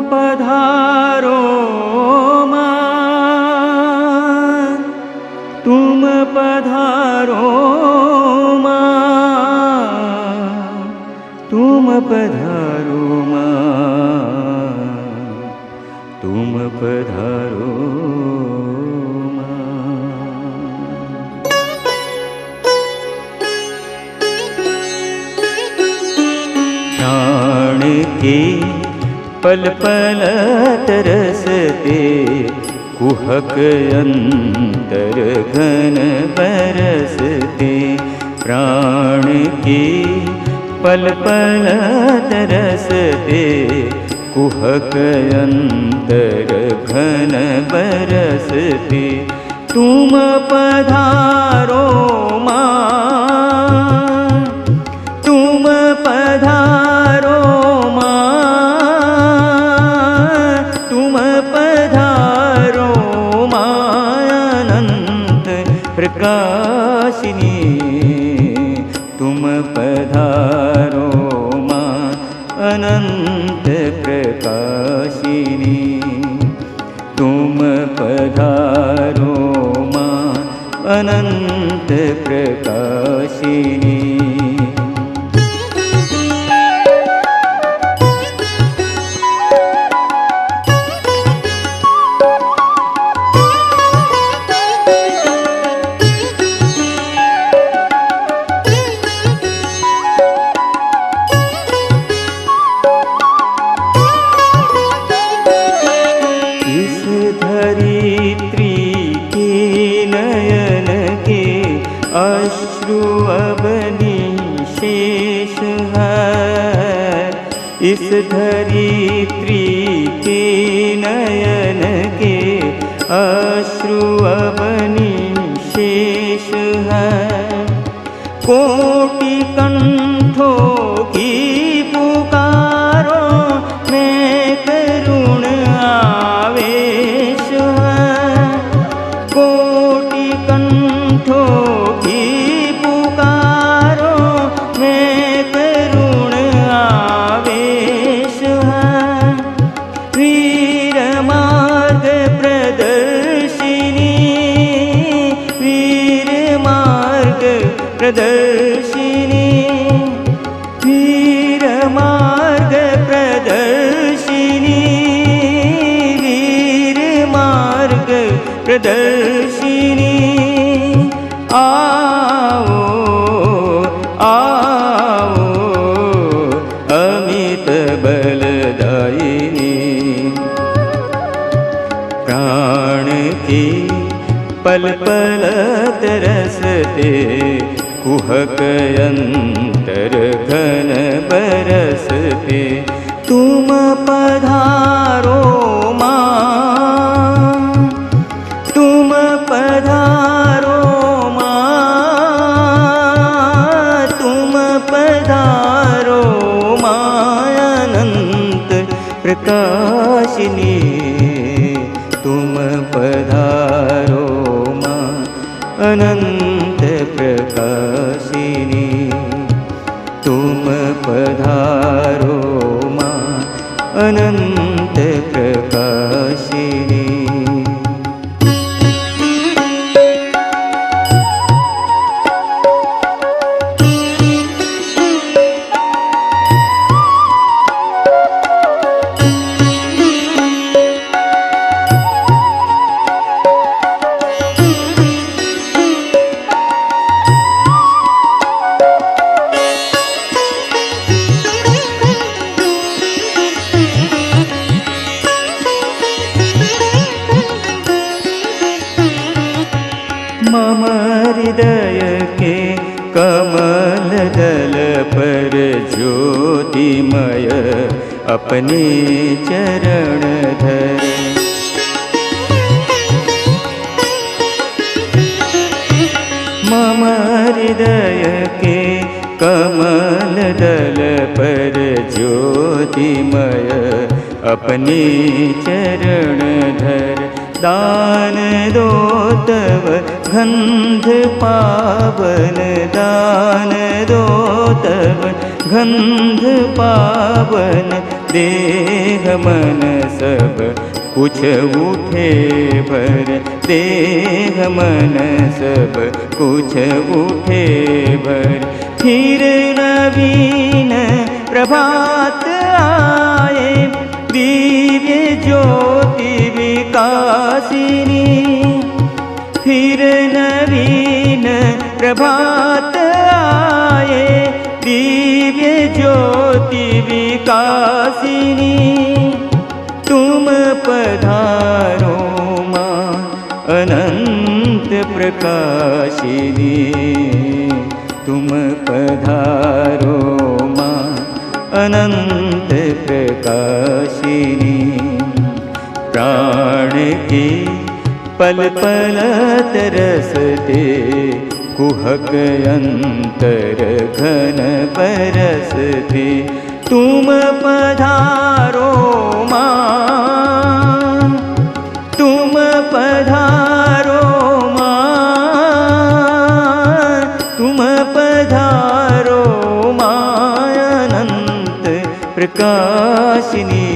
पधारो मां, तुम पधारो मां, तुम पधारो मां, तुम पधारो प्राण के पल पल तरसते कुहक अंतर घन बरसते। प्राण के पल पल तरसते कुहक अंतर घन बरसते। तुम पधारो मां, तुम पधारो मां, तुम पधारो मां अनंत प्रकाशिनी। तुम पधारो मां अनंत प्रकाशिनी। तुम पधारो मां अनंत प्रकाशिनी। धरित्री के नयन के अश्रु अब निशेष है। इस धरित्री के नयन के अश्रु अब निशेष है। कोटि कंठों की पुकारो में करुण आवेश है। कोटि कंठों की पुकारो में करुण आवेश है। वीर मार्ग प्रदर्शिनी, वीर मार्ग प्रदर्शिनी, वीर मार्ग प्रदर्शिनी, वीर मार्ग प्रदर्शिनी। आओ आओ अमित बलदायिनी। प्राण की पल पल तरसते कुहक अंतर घन बरसते। तुम पधारो मां, तुम पधारो मां, तुम पधारो मां अनंत प्रकाशिनी। तुम पधारो मां अनंत प्रकाशिनी। तुम पधारो मां अनंत प्रकाशिनी। मम हृदय के कमल दल पर ज्योतिमय अपने चरण धर। मम हृदय के कमल दल पर ज्योतिमय अपने चरण धर। दान दो तव गंध पावन, दान दो तव गंध पावन। देह मन सब कुछ उठे भर, देह मन सब कुछ उठे भर। फिर नवीन प्रभात आए, दिव्य ज्योति विकासिनी। फिर नवीन प्रभात आए, दिव्य ज्योति विकासिनी। तुम पधारो माँ अनंत प्रकाशिनी, तुम पधारो माँ अनंत प्रकाशिनी। प्राण की पल पल तरसते, कुहक अंतर घन बरसते। तुम पधारो माँ, तुम पधारो माँ, तुम पधारो माँ अनंत प्रकाशिनी।